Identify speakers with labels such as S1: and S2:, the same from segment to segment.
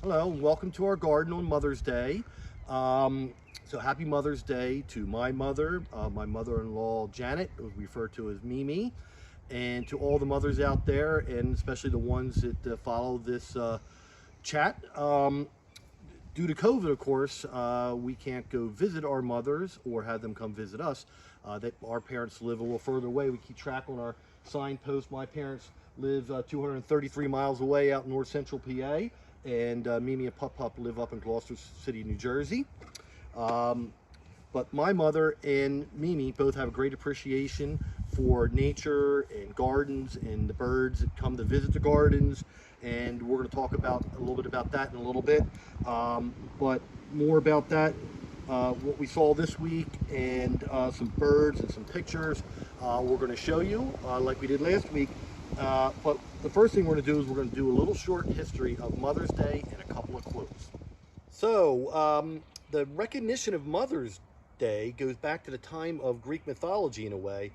S1: Hello, and welcome to our garden on Mother's Day. So happy Mother's Day to my mother-in-law Janet, who we refer to as Mimi, and to all the mothers out there, and especially the ones that follow this chat. Due to COVID, of course, we can't go visit our mothers or have them come visit us. That our parents live a little further away. We keep track on our signpost. My parents live 233 miles away out in north central PA, and Mimi and Pup Pup live up in Gloucester City, New Jersey. But my mother and Mimi both have a great appreciation for nature and gardens and the birds that come to visit the gardens. And we're going to talk about a little bit about that in a little bit. But more about that, what we saw this week, and some birds and some pictures we're going to show you like we did last week. But the first thing we're going to do is we're going to do a little short history of Mother's Day and a couple of quotes. So the recognition of Mother's Day goes back to the time of Greek mythology in a way.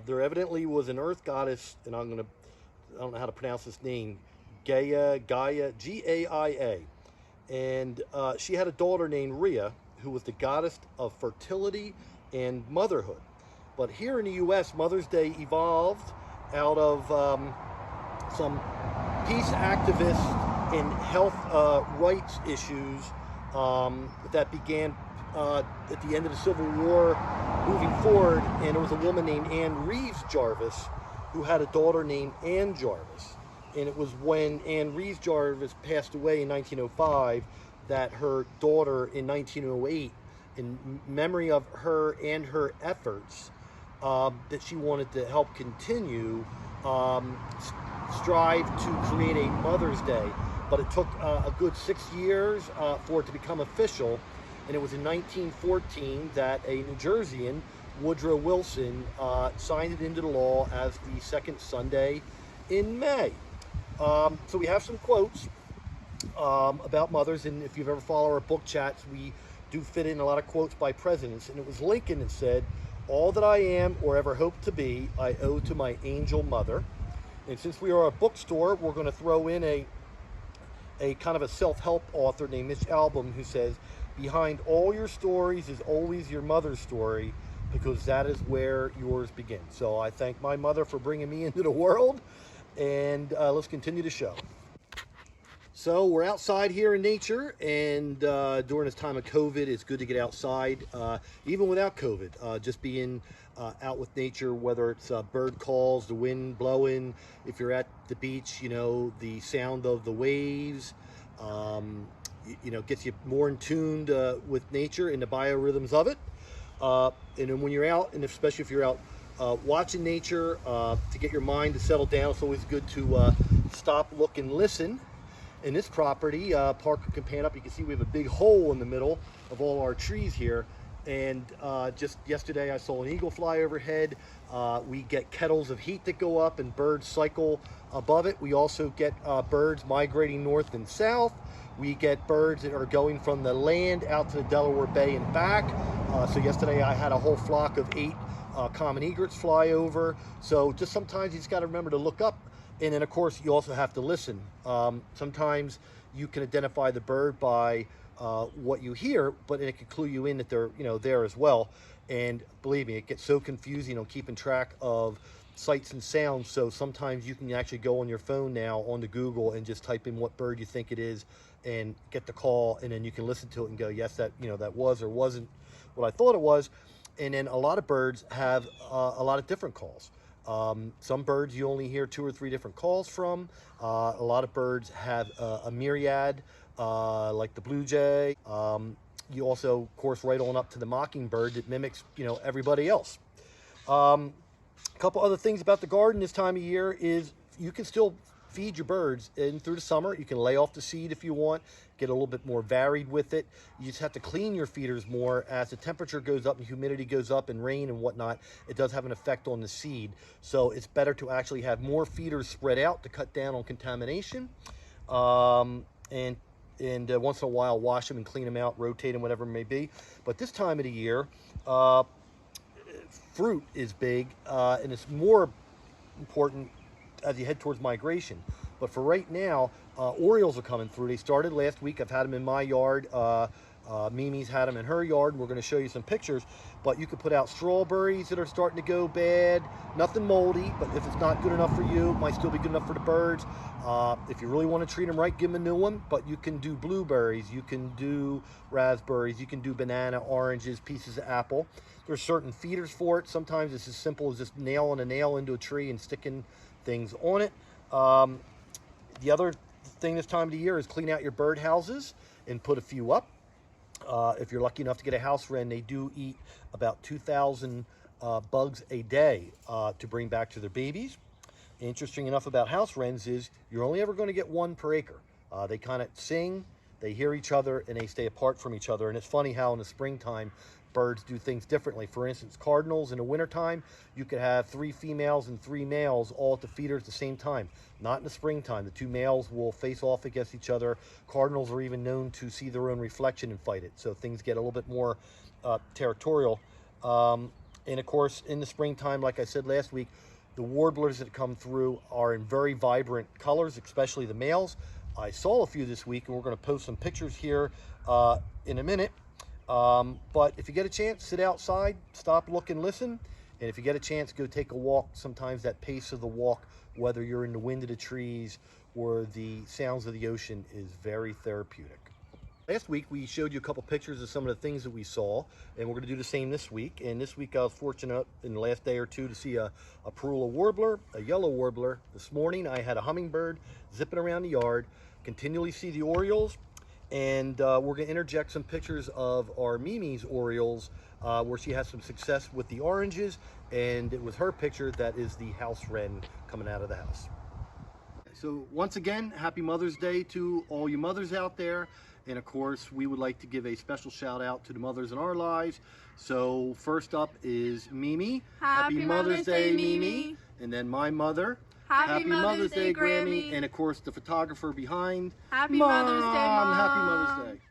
S1: There evidently was an earth goddess, and I don't know how to pronounce this name, Gaia, G-A-I-A. And she had a daughter named Rhea, who was the goddess of fertility and motherhood. But here in the U.S., Mother's Day evolved out of some peace activists and health rights issues that began at the end of the Civil War moving forward. And there was a woman named Anne Reeves Jarvis who had a daughter named Anne Jarvis. And it was when Anne Reeves Jarvis passed away in 1905 that her daughter in 1908, in memory of her and her efforts, that she wanted to help continue, strive to create a Mother's Day. But it took a good 6 years for it to become official. And it was in 1914 that a New Jerseyan, Woodrow Wilson, signed it into the law as the second Sunday in May. So we have some quotes about mothers, and if you've ever followed our book chats, we do fit in a lot of quotes by presidents. And it was Lincoln that said, "All that I am or ever hope to be, I owe to my angel mother." And since we are a bookstore, we're going to throw in a kind of a self-help author named Mitch Albom, who says, "Behind all your stories is always your mother's story, because that is where yours begins." So I thank my mother for bringing me into the world, and let's continue the show. So we're outside here in nature, and during this time of COVID, it's good to get outside, even without COVID. Just being out with nature, whether it's bird calls, the wind blowing, if you're at the beach, the sound of the waves, gets you more in tuned with nature and the biorhythms of it. And then when you're out, and especially if you're out watching nature, to get your mind to settle down, it's always good to stop, look, and listen. In this property, Parker can pan up, you can see we have a big hole in the middle of all our trees here. And just yesterday I saw an eagle fly overhead. We get kettles of heat that go up and birds cycle above it. We also get birds migrating north and south. We get birds that are going from the land out to the Delaware Bay and back. So yesterday I had a whole flock of 8 common egrets fly over. So just sometimes you just got to remember to look up. And then, of course, you also have to listen. Sometimes you can identify the bird by what you hear, but it can clue you in that they're, there as well. And believe me, it gets so confusing on keeping track of sights and sounds. So sometimes you can actually go on your phone now onto Google and just type in what bird you think it is and get the call, and then you can listen to it and go, yes, that that was or wasn't what I thought it was. And then a lot of birds have a lot of different calls. Some birds you only hear 2 or 3 different calls from. A lot of birds have a myriad, like the blue jay. You also, of course, right on up to the mockingbird that mimics, everybody else. A couple other things about the garden this time of year is you can still feed your birds in through the summer. You can lay off the seed if you want, get a little bit more varied with it. You just have to clean your feeders more as the temperature goes up and humidity goes up and rain and whatnot. It does have an effect on the seed. So it's better to actually have more feeders spread out to cut down on contamination. And once in a while wash them and clean them out, rotate them, whatever it may be. But this time of the year, fruit is big, and it's more important as you head towards migration. But for right now, Orioles are coming through. They started last week. I've had them in my yard. Mimi's had them in her yard, and we're going to show you some pictures. But you could put out strawberries that are starting to go bad. Nothing moldy, but if it's not good enough for you, it might still be good enough for the birds. If you really want to treat them right, give them a new one. But you can do blueberries, you can do raspberries, you can do banana, oranges, pieces of apple. There's certain feeders for it. Sometimes it's as simple as just nailing a nail into a tree and sticking things on it. The other thing this time of the year is clean out your bird houses and put a few up. If you're lucky enough to get a house wren, they do eat about 2,000 bugs a day to bring back to their babies. Interesting enough about house wrens is you're only ever going to get one per acre. They kind of sing, they hear each other, and they stay apart from each other. And it's funny how in the springtime, birds do things differently. For instance, cardinals in the wintertime, you could have 3 females and 3 males all at the feeder at the same time. Not in the springtime. The 2 males will face off against each other. Cardinals are even known to see their own reflection and fight it. So things get a little bit more territorial. And of course, in the springtime, like I said last week, the warblers that come through are in very vibrant colors, especially the males. I saw a few this week, and we're going to post some pictures here in a minute. But if you get a chance, sit outside, stop, look, and listen. And if you get a chance, go take a walk. Sometimes that pace of the walk, whether you're in the wind of the trees or the sounds of the ocean, is very therapeutic. Last week, we showed you a couple pictures of some of the things that we saw, and we're going to do the same this week. And this week, I was fortunate in the last day or two to see a Parula warbler, a yellow warbler. This morning, I had a hummingbird zipping around the yard, continually see the orioles. And we're going to interject some pictures of our Mimi's orioles where she has some success with the oranges, and it was her picture that is the house wren coming out of the house. So once again, happy Mother's Day to all you mothers out there. And of course, we would like to give a special shout out to the mothers in our lives. So first up is Mimi.
S2: Happy Mother's Day, Mimi.
S1: And then my mother.
S2: Happy Mother's Day, Grammy.
S1: And of course, the photographer behind.
S2: Happy Mother's Day, Mom.
S1: Happy Mother's Day.